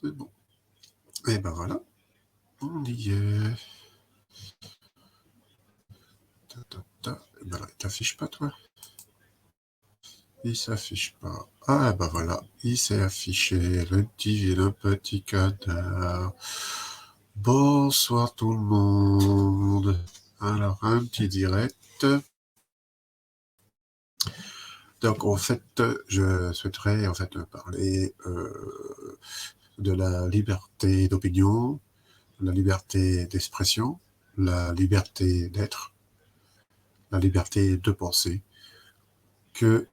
C'est bon. Et ben voilà, on y est. Et ben là, il t'affiche pas, toi? Il s'affiche pas. Ah ben voilà, il s'est affiché, le divin petit cadavre. Bonsoir tout le monde. Alors, un petit direct. Donc, en fait, je souhaiterais en fait parler de la liberté d'opinion, la liberté d'expression, la liberté d'être, la liberté de penser, que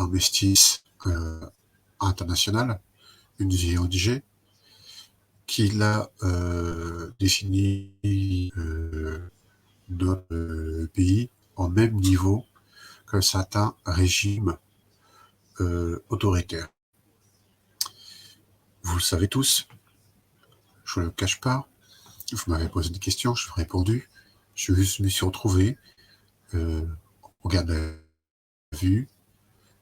investisse international, une ONG, qui l'a défini notre pays au même niveau que certains régimes autoritaires. Vous le savez tous, je ne le cache pas, vous m'avez posé des questions, je vous ai répondu, je me suis retrouvé au garde à vue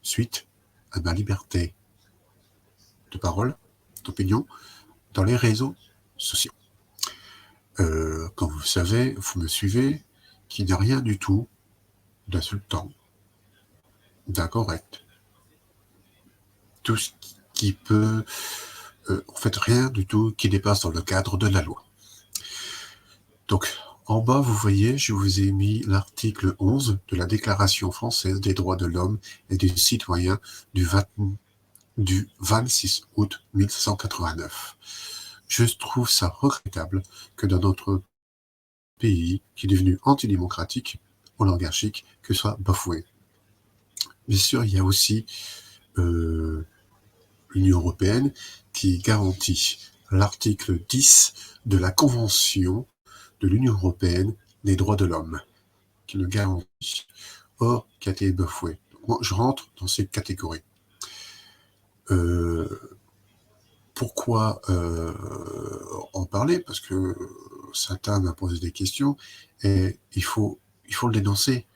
suite à ma liberté de parole, d'opinion, dans les réseaux sociaux. Comme vous savez, vous me suivez, qu'il n'y a rien du tout d'insultant, d'incorrect. Tout ce qui peut... en fait, rien du tout qui dépasse dans le cadre de la loi. Donc, en bas, vous voyez, je vous ai mis l'article 11 de la Déclaration française des droits de l'homme et du citoyen du 26 août 1789. Je trouve ça regrettable que dans notre pays, qui est devenu antidémocratique, oligarchique, que soit bafoué. Bien sûr, il y a aussi l'Union européenne qui garantit l'article 10 de la Convention de l'Union européenne des droits de l'homme, qui le garantit. Or, qui a été bafoué. Moi, je rentre dans ces catégories. Pourquoi en parler? Parce que certains m'ont posé des questions et il faut le dénoncer.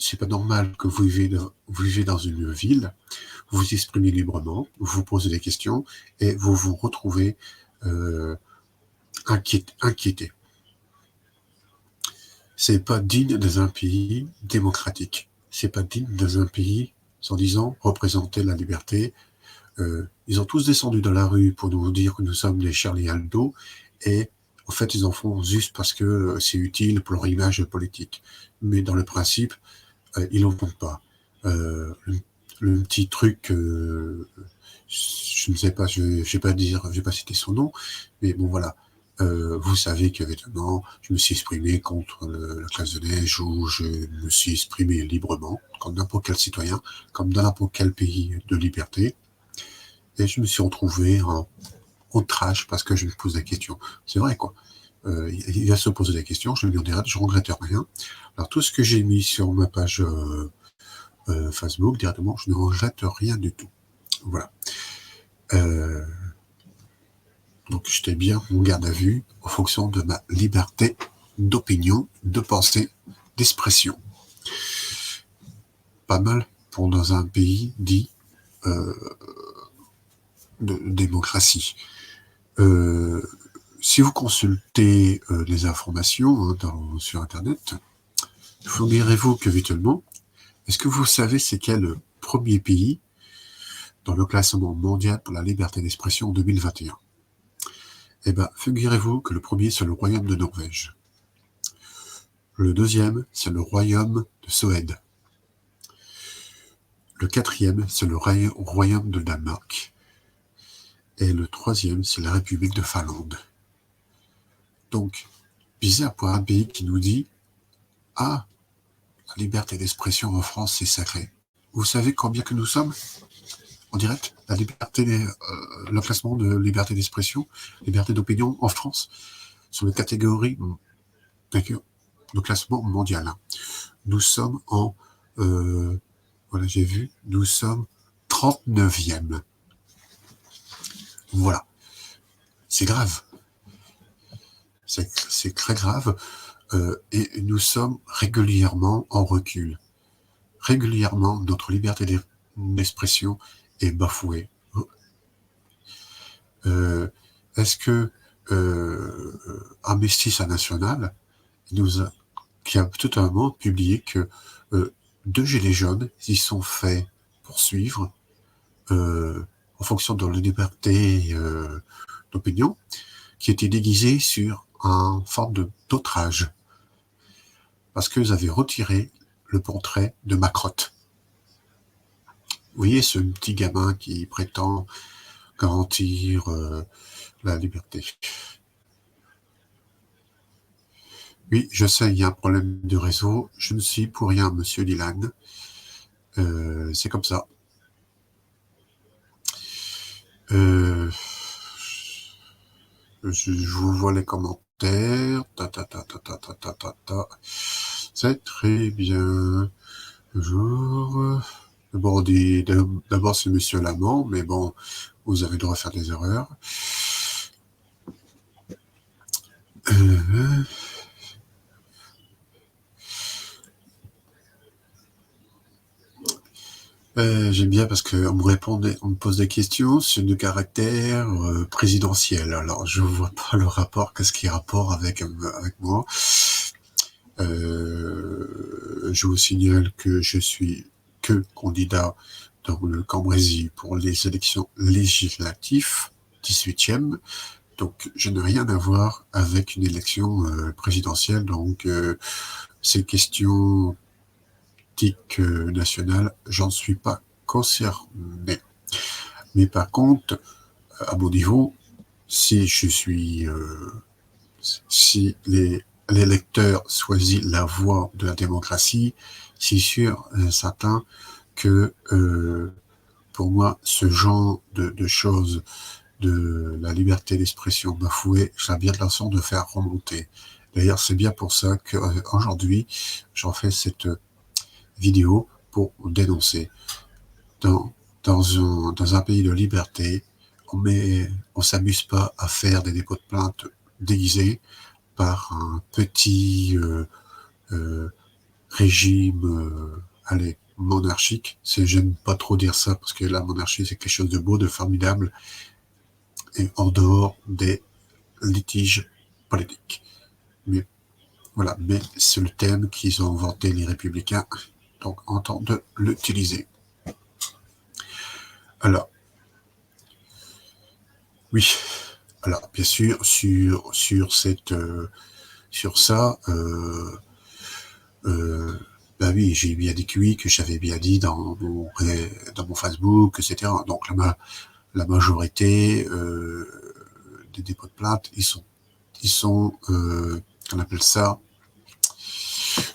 C'est pas normal que vous vivez dans une ville, vous vous exprimez librement, vous vous posez des questions et vous vous retrouvez inquiété. C'est pas digne dans un pays démocratique. C'est pas digne dans un pays, soi-disant, représenter la liberté. Ils ont tous descendu dans la rue pour nous dire que nous sommes des Charlie Hebdo, et en fait, ils en font juste parce que c'est utile pour leur image politique. Mais dans le principe, ils n'en font pas. Le petit truc, je ne sais pas, je vais pas citer son nom, mais bon voilà. Vous savez qu'évidemment, je me suis exprimé contre la classe de neige, où je me suis exprimé librement, comme n'importe quel citoyen, comme dans n'importe quel pays de liberté. Et je me suis retrouvé en trash parce que je me pose des questions. C'est vrai, quoi. Il va se poser des questions, je lui en dirai, je regrette rien. Alors, tout ce que j'ai mis sur ma page Facebook, directement, je ne regrette rien du tout. Voilà. Donc, j'étais bien mon garde à vue en fonction de ma liberté d'opinion, de pensée, d'expression. Pas mal pour dans un pays dit de démocratie. Si vous consultez les informations sur Internet, figurez-vous que virtuellement, est-ce que vous savez c'est quel premier pays dans le classement mondial pour la liberté d'expression en 2021? Eh bien, figurez-vous que le premier, c'est le Royaume de Norvège. Le deuxième, c'est le Royaume de Suède. Le quatrième, c'est le Royaume de Danemark. Et le troisième, c'est la République de Finlande. Donc, bizarre pour un pays qui nous dit « Ah, la liberté d'expression en France, c'est sacré. » Vous savez combien que nous sommes en direct? Le classement de liberté d'expression, liberté d'opinion en France, sur les catégories de classement mondial. Nous sommes voilà, j'ai vu, nous sommes 39e. Voilà. C'est grave. C'est très grave. Et nous sommes régulièrement en recul. Régulièrement, notre liberté d'expression est bafouée. Est-ce que Amnesty International qui a tout un moment publié que 2 gilets jaunes s'y sont fait poursuivre en fonction de la liberté d'opinion, qui était déguisée sur un forme d'outrage, parce qu'ils avaient retiré le portrait de Macrotte. Vous voyez ce petit gamin qui prétend garantir la liberté. Oui, je sais, il y a un problème de réseau. Je ne suis pour rien, monsieur Dylan. C'est comme ça. Je vous vois les commentaires. C'est très bien. Bonjour. D'abord, c'est monsieur Lamont, mais bon, vous avez le droit de faire des erreurs. J'aime bien parce qu'on me pose des questions sur le caractère présidentiel. Alors, je vois pas le rapport, qu'est-ce qui est rapport avec moi. Je vous signale que je suis que candidat dans le Cambrésis pour les élections législatives, 18e. Donc, je n'ai rien à voir avec une élection présidentielle. Donc, ces questions nationales, j'en suis pas concerné. Mais par contre, à mon niveau, si l'électeur choisit la voie de la démocratie, c'est sûr, certain que pour moi, ce genre de choses, de la liberté d'expression bafouée, j'ai bien l'intention de faire remonter. D'ailleurs, c'est bien pour ça qu'aujourd'hui, j'en fais cette vidéo pour dénoncer. Dans un pays de liberté, on s'amuse pas à faire des dépôts de plainte déguisés par un petit régime, monarchique. J'aime pas trop dire ça parce que la monarchie c'est quelque chose de beau, de formidable, et en dehors des litiges politiques. Mais voilà, mais c'est le thème qu'ils ont inventé les républicains, donc en temps de l'utiliser. Alors, oui, alors bien sûr sur ça, bah oui, j'ai bien dit que oui, que j'avais bien dit dans mon Facebook, etc. Donc la majorité des dépôts de plainte, ils sont on appelle ça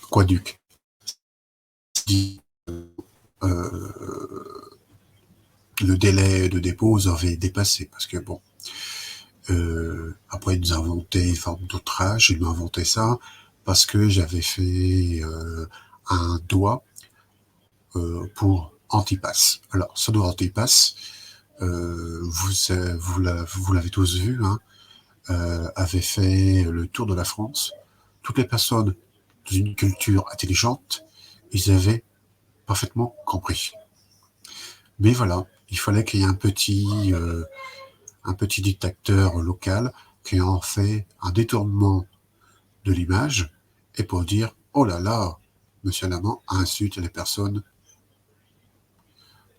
quadruc. Le délai de dépôt avait dépassé, parce que bon, après ils nous ont inventé une forme d'outrage, ils m'ont inventé ça, parce que j'avais fait un doigt pour Antipass. Alors, ce doigt Antipass, vous l'avez tous vu, hein, avait fait le tour de la France. Toutes les personnes d'une culture intelligente, ils avaient parfaitement compris. Mais voilà, il fallait qu'il y ait un petit dictateur local qui en fait un détournement de l'image, et pour dire « Oh là là, Monsieur Lamont insulte les personnes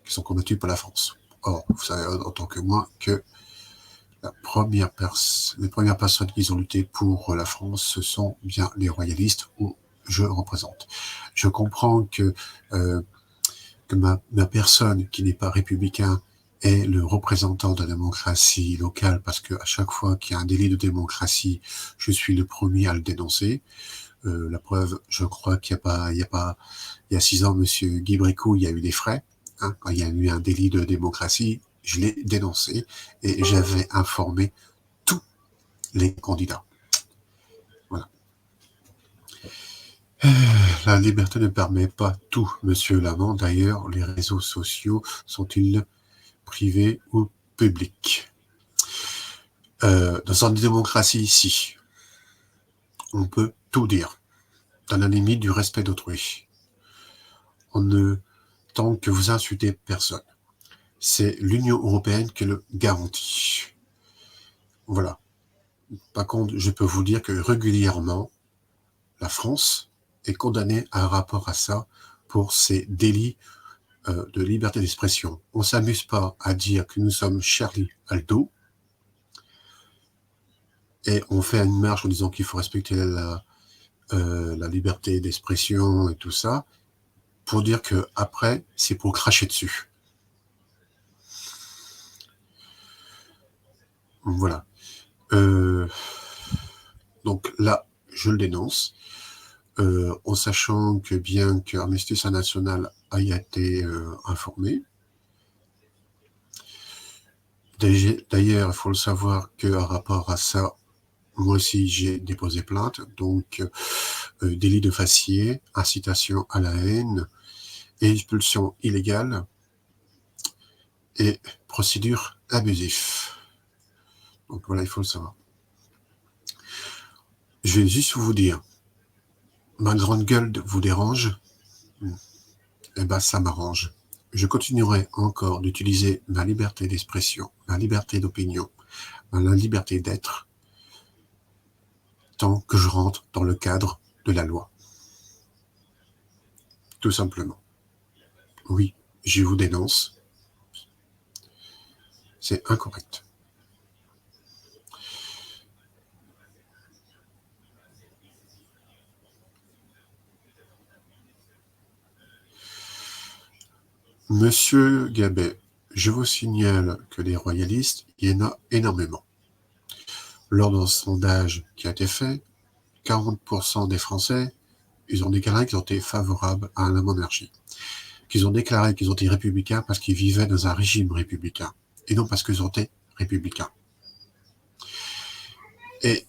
qui sont combattues pour la France ». Or, vous savez autant que moi que les premières personnes qui ont lutté pour la France, ce sont bien les royalistes où je représente. Je comprends que ma personne qui n'est pas républicain est le représentant de la démocratie locale, parce que à chaque fois qu'il y a un délit de démocratie, je suis le premier à le dénoncer. La preuve, je crois qu'il y a 6 ans, monsieur Guy Bricout, il y a eu des frais, hein, quand il y a eu un délit de démocratie, je l'ai dénoncé et j'avais informé tous les candidats. Voilà. La liberté ne permet pas tout, monsieur Lamont. D'ailleurs, les réseaux sociaux sont-ils privés ou publics? Dans une démocratie ici, on peut tout dire, dans la limite du respect d'autrui. Tant que vous insultez personne. C'est l'Union européenne qui le garantit. Voilà. Par contre, je peux vous dire que régulièrement, la France est condamnée à un rapport à ça pour ses délits de liberté d'expression. On ne s'amuse pas à dire que nous sommes Charlie Hebdo et on fait une marche en disant qu'il faut respecter la liberté d'expression et tout ça, pour dire que après c'est pour cracher dessus. Voilà. Donc là, je le dénonce, en sachant que bien que Amnesty International a été informé. D'ailleurs, il faut le savoir qu'à rapport à ça, moi aussi j'ai déposé plainte, donc délit de faciès, incitation à la haine, expulsion illégale et procédure abusive. Donc voilà, il faut le savoir. Je vais juste vous dire, ma grande gueule vous dérange? Eh ben, ça m'arrange. Je continuerai encore d'utiliser ma liberté d'expression, ma liberté d'opinion, ma liberté d'être, tant que je rentre dans le cadre de la loi. Tout simplement. Oui, je vous dénonce. C'est incorrect. Monsieur Gabet, je vous signale que les royalistes, il y en a énormément. Lors d'un sondage qui a été fait, 40% des Français, ils ont déclaré qu'ils ont été favorables à la monarchie. Qu'ils ont déclaré qu'ils ont été républicains parce qu'ils vivaient dans un régime républicain, et non parce qu'ils ont été républicains. Et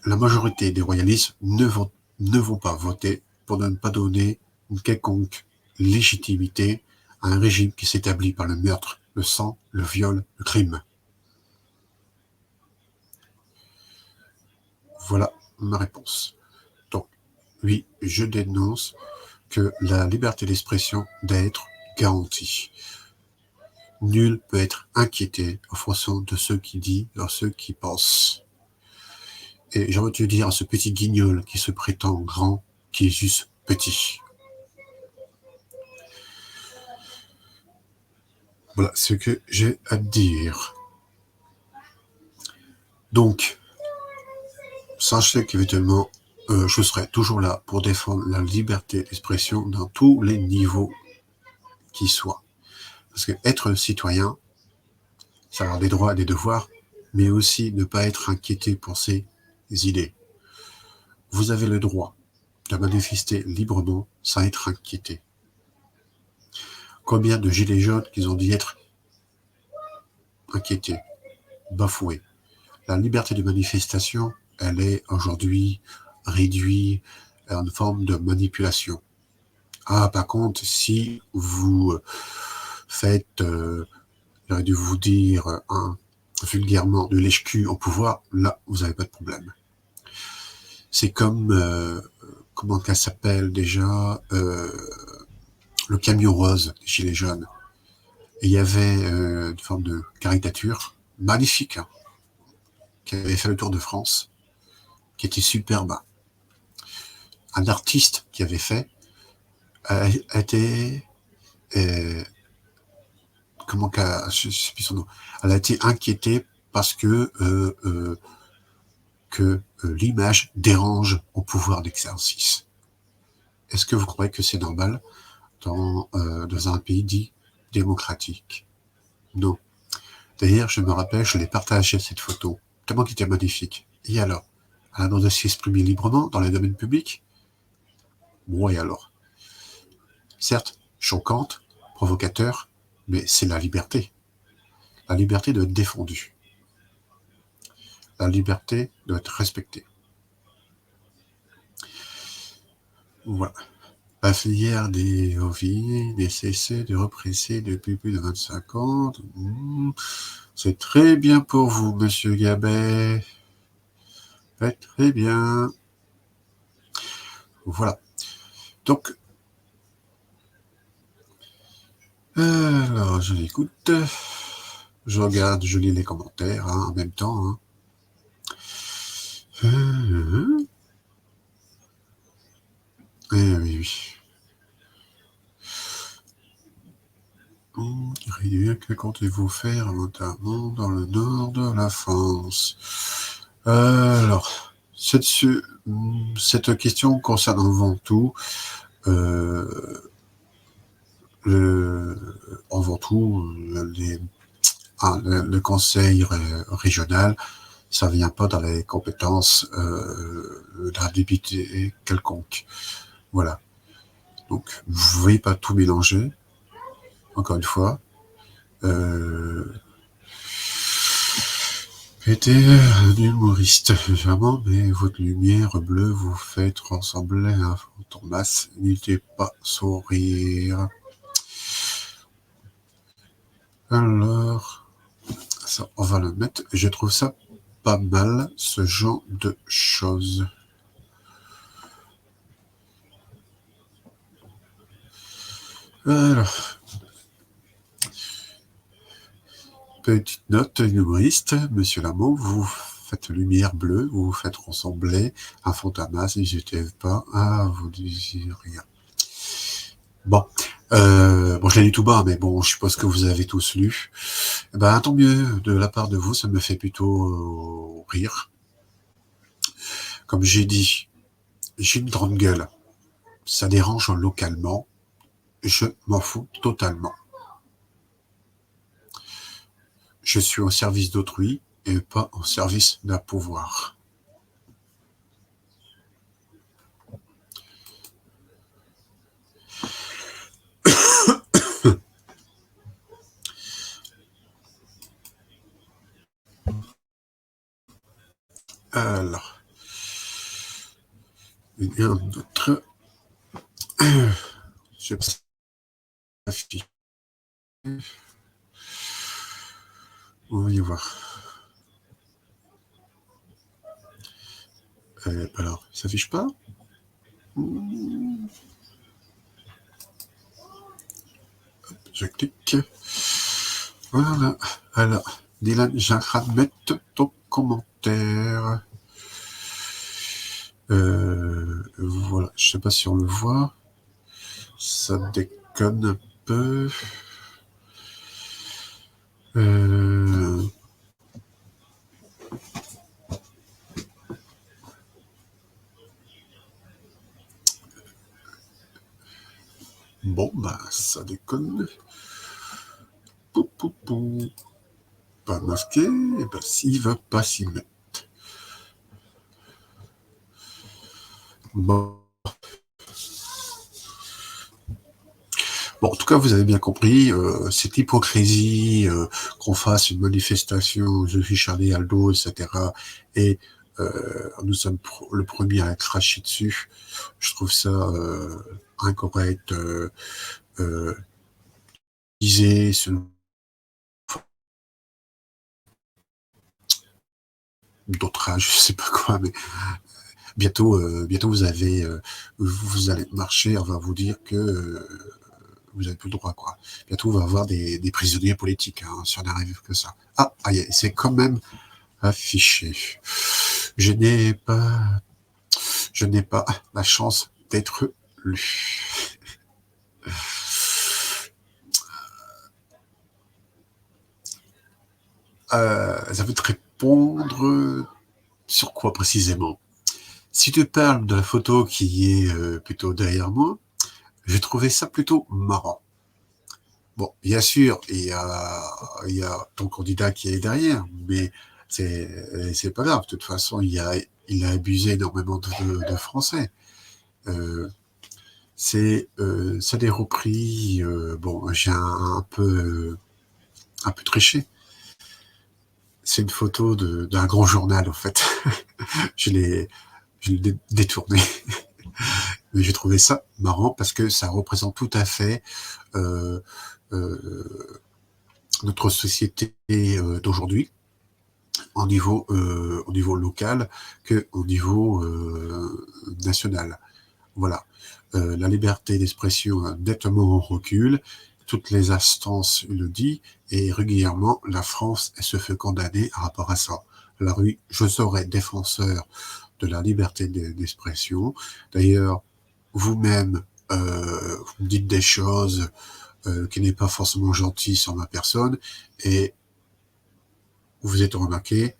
la majorité des royalistes ne vont pas voter pour ne pas donner une quelconque légitimité à un régime qui s'établit par le meurtre, le sang, le viol, le crime. Voilà ma réponse. Donc, oui, je dénonce que la liberté d'expression doit être garantie. Nul peut être inquiété en fonction de ce qu'il dit, de ce qu'il pense. Et j'ai envie de te dire à ce petit guignol qui se prétend grand, qui est juste petit. Voilà ce que j'ai à dire. Donc, sachez qu'éventuellement, je serai toujours là pour défendre la liberté d'expression dans tous les niveaux qui soient. Parce que être citoyen, ça a des droits et des devoirs, mais aussi ne pas être inquiété pour ses idées. Vous avez le droit de manifester librement sans être inquiété. Combien de gilets jaunes qui ont dit être inquiétés, bafoués. La liberté de manifestation, elle est aujourd'hui réduite à une forme de manipulation. Ah, par contre, si vous faites, j'aurais dû vous dire vulgairement, de lèche-cul au pouvoir, là, vous n'avez pas de problème. C'est comme, comment qu'elle s'appelle déjà, le camion rose des Gilets jaunes. Et il y avait une forme de caricature magnifique, hein, qui avait fait le tour de France, qui était superbe. Un artiste qui avait fait a été je sais plus son nom. Elle a été inquiétée parce que l'image dérange au pouvoir d'exercice. Est-ce que vous croyez que c'est normal dans un pays dit démocratique? Non. D'ailleurs, je me rappelle, je l'ai partagé cette photo, tellement qu'il était magnifique. Et alors, elle a droit de s'exprimer librement dans le domaine public? Bon, et alors? Certes, choquante, provocateur, mais c'est la liberté. La liberté doit être défendue. La liberté doit être respectée. Voilà. La filière des ovins n'est cessé de represser depuis plus de 25 ans. C'est très bien pour vous, monsieur Gabet. Faites très bien. Voilà. Donc, alors, je l'écoute. Je regarde, je lis les commentaires en même temps. Eh oui, oui. Réduire, que comptez-vous faire, notamment dans le nord de la France? Alors, cette question concerne avant tout avant tout le conseil régional. Ça vient pas dans les compétences d'un député quelconque. Voilà. Donc, vous ne voyez pas tout mélanger. Encore une fois, était un humoriste, vraiment, mais votre lumière bleue vous fait ressembler à un fantomas. N'hésitez pas sourire. Alors, ça, on va le mettre. Je trouve ça pas mal, ce genre de choses. Alors, petite note humoriste, Monsieur Lamont, vous faites lumière bleue, vous vous faites ressembler à Fantamas, n'hésitez pas à vous dire rien. Bon, bon, je l'ai lu tout bas, mais bon, je suppose que vous avez tous lu. Ben, tant mieux de la part de vous, ça me fait plutôt rire. Comme j'ai dit, j'ai une grande gueule. Ça dérange localement. Je m'en fous totalement. Je suis au service d'autrui et pas au service d'un pouvoir. Alors, il y a un autre. Je affiche. On va y voir. Alors, ça s'affiche pas. Je clique. Voilà. Alors, Dylan, j'aimerais mettre ton commentaire. Voilà. Je sais pas si on le voit. Ça déconne un peu. Bon, bah, ça déconne. Pou, pou, pou. Pas masqué, et ben, s'il va pas s'y mettre. Bon. Bon, en tout cas, vous avez bien compris, cette hypocrisie, qu'on fasse une manifestation, je suis Charlie Aldo, etc., et nous sommes le premier à cracher dessus. Je trouve ça incorrect. Disait d'autres âges, je sais pas quoi, mais bientôt vous allez marcher, on va vous dire que vous n'avez plus le droit, quoi. Bientôt, on va avoir des prisonniers politiques, hein, si on n'arrive que ça. Ah, c'est quand même affiché. Je n'ai pas la chance d'être lu. Ça veut te répondre sur quoi précisément? Si tu parles de la photo qui est plutôt derrière moi, j'ai trouvé ça plutôt marrant. Bon, bien sûr, il y a ton candidat qui est derrière, mais c'est pas grave. De toute façon, il a abusé énormément de français. Ça des repris. Bon, j'ai un peu triché. C'est une photo d'un grand journal, en fait. je l'ai détourné. Mais j'ai trouvé ça marrant parce que ça représente tout à fait notre société d'aujourd'hui, au niveau local qu'au niveau national. Voilà. La liberté d'expression a nettement en recul. Toutes les instances le disent, et régulièrement, la France, elle se fait condamner à rapport à ça. la rue, je serai défenseur de la liberté d'expression. D'ailleurs, vous-même, vous me dites des choses qui n'est pas forcément gentilles sur ma personne, et vous êtes remarqué,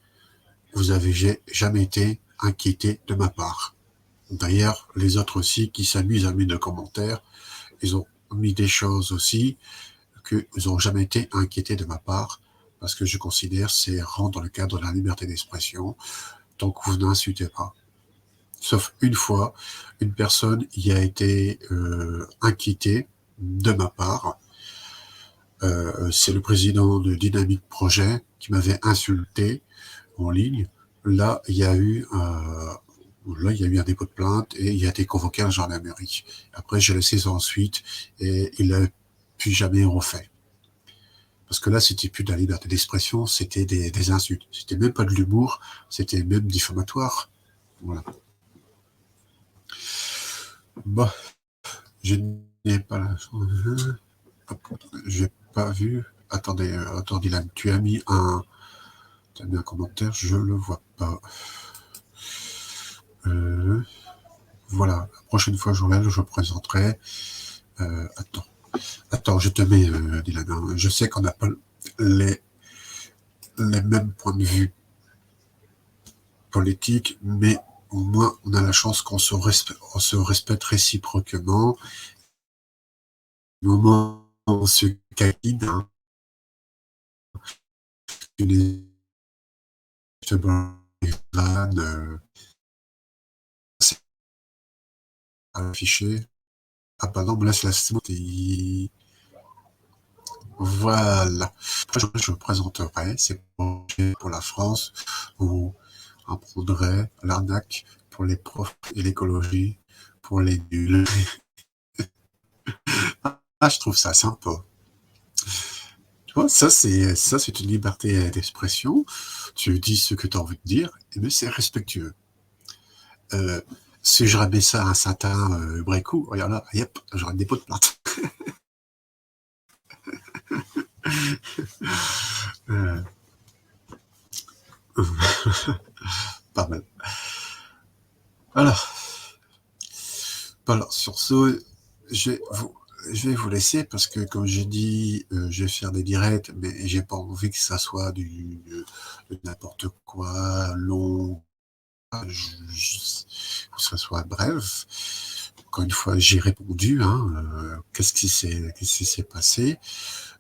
vous avez jamais été inquiété de ma part. D'ailleurs, les autres aussi qui s'amusent à mettre de commentaires, ils ont mis des choses aussi qu'ils n'ont jamais été inquiétés de ma part, parce que je considère c'est rentre dans le cadre de la liberté d'expression, donc vous n'insultez pas. Sauf une fois, une personne y a été inquiétée de ma part. C'est le président de Dynamic Projet qui m'avait insulté en ligne. Là, il y a eu un dépôt de plainte et il a été convoqué à la gendarmerie. Après, j'ai laissé ça ensuite et il n'a plus jamais refait. Parce que là, c'était plus de la liberté d'expression, c'était des insultes. C'était même pas de l'humour, c'était même diffamatoire. Voilà. Bon, je n'ai pas la chance. J'ai pas vu. Attendez, Dylan, tu as mis un commentaire, je le vois pas. Voilà, la prochaine fois, Joël, je présenterai. Attends, je te mets, Dylan. Je sais qu'on n'a pas les mêmes points de vue politiques, mais au moins, on a la chance qu'on se respecte réciproquement. Au moment où on se câline, hein, les vannes, c'est affiché. Ah bah non, mais là, c'est la voilà. Je présenterai, c'est pour la France, on apprendrait l'arnaque pour les profs et l'écologie pour les nuls. Ah, je trouve ça sympa. Tu vois, ça, c'est une liberté d'expression. Tu dis ce que tu as envie de dire, mais c'est respectueux. Si je ramais ça à un certain Brécou, regarde là, yep, j'aurais des pots de plainte. Pas mal. Alors, sur ce, je vais vous laisser parce que, comme j'ai dit, je vais faire des directs, mais j'ai pas envie que ça soit de n'importe quoi, long, que ça soit bref. Encore une fois, j'ai répondu, hein, qu'est-ce qui s'est passé.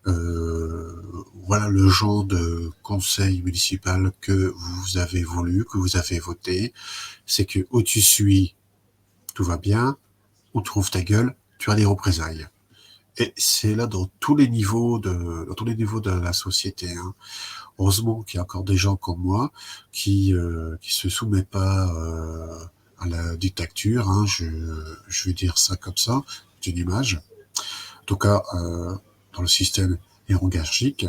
Voilà le genre de conseil municipal que vous avez voulu, que vous avez voté. C'est que où tu suis, tout va bien, où trouve ta gueule, tu as des représailles. Et c'est là dans tous les niveaux de la société. Hein. Heureusement qu'il y a encore des gens comme moi qui se soumettent pas à la dictature. Hein. Je vais dire ça comme ça, c'est une image. En tout cas, dans le système hiérarchique.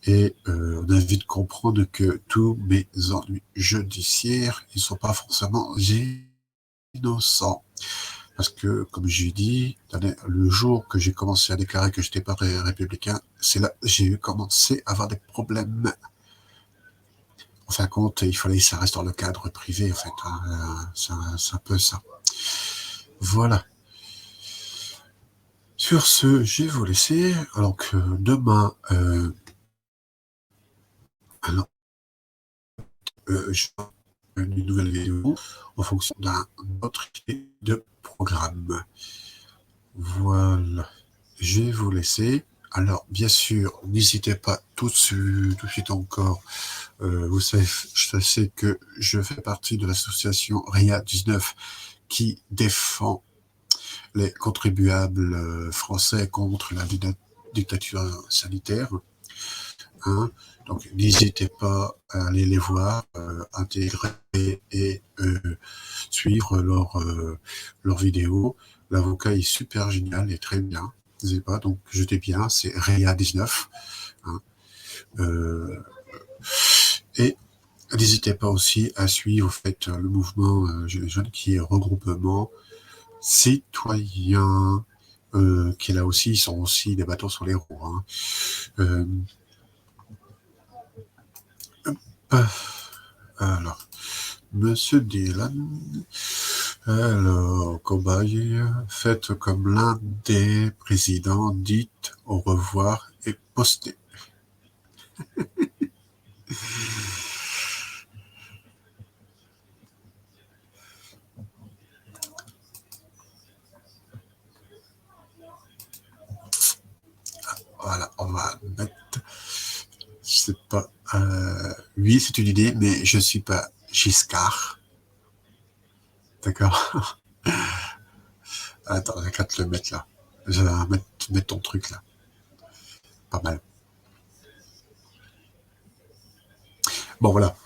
Et on a vite comprendre que tous mes ennuis judiciaires, ils sont pas forcément innocents. Parce que, comme j'ai dit, le jour que j'ai commencé à déclarer que j'étais pas républicain, c'est là que j'ai commencé à avoir des problèmes. En fin de compte, il fallait que ça reste dans le cadre privé, en fait. Hein. C'est un peu ça. Voilà. Sur ce, je vais vous laisser. Alors que demain, je vais une nouvelle vidéo en fonction d'un autre idée de programme. Voilà. Je vais vous laisser. Alors, bien sûr, n'hésitez pas tout de suite encore. Vous savez, je sais que je fais partie de l'association RIA 19 qui défend les contribuables français contre la dictature sanitaire. Hein. Donc, n'hésitez pas à aller les voir, intégrer et suivre leurs vidéos. L'avocat est super génial et très bien. N'hésitez pas, donc jetez bien, c'est REA19. Hein. Et n'hésitez pas aussi à suivre en fait, le mouvement jeune qui est regroupement citoyen, qui est là aussi, ils sont aussi des bâtons sur les roues. Hein. Alors, Monsieur Dylan, alors, cobaye, faites comme l'un des présidents, dites au revoir et postez. Voilà, on va mettre, je sais pas, oui, c'est une idée, mais je suis pas Giscard. D'accord? Attends, j'ai qu'à te le mettre là. Je vais mettre ton truc là. Pas mal. Bon, voilà.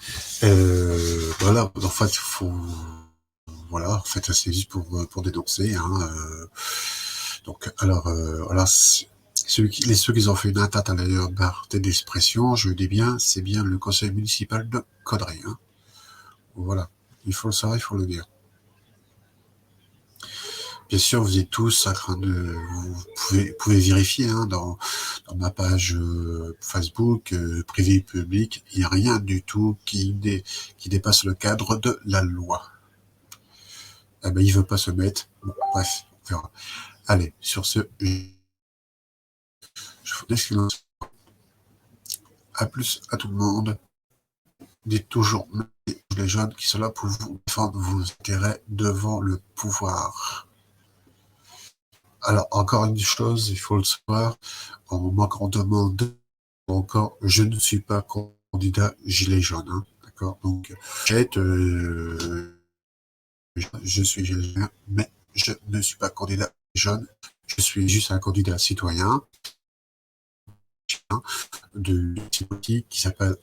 Voilà, en fait, il faut, voilà, en fait, c'est juste pour dénoncer, hein, donc, alors, voilà, ceux qui ont fait une atteinte à la liberté d'expression, je dis bien, c'est bien le conseil municipal de Caudry, hein. Voilà. Il faut le savoir, il faut le dire. Bien sûr, vous êtes tous en train de, pouvez vérifier, hein, dans ma page Facebook, privé public, il n'y a rien du tout qui dépasse le cadre de la loi. Eh ben, il veut pas se mettre. Bon, bref, on verra. Allez, sur ce, je vous laisse à plus à tout le monde. Dites toujours les jeunes qui sont là pour vous défendre vos intérêts devant le pouvoir. Alors, encore une chose, il faut le savoir, moi, quand on demande encore, je ne suis pas candidat gilet jaune, hein, d'accord? Donc, je suis gilet jaune, mais je ne suis pas candidat jaune, je suis juste un candidat citoyen, hein, de politique qui s'appelle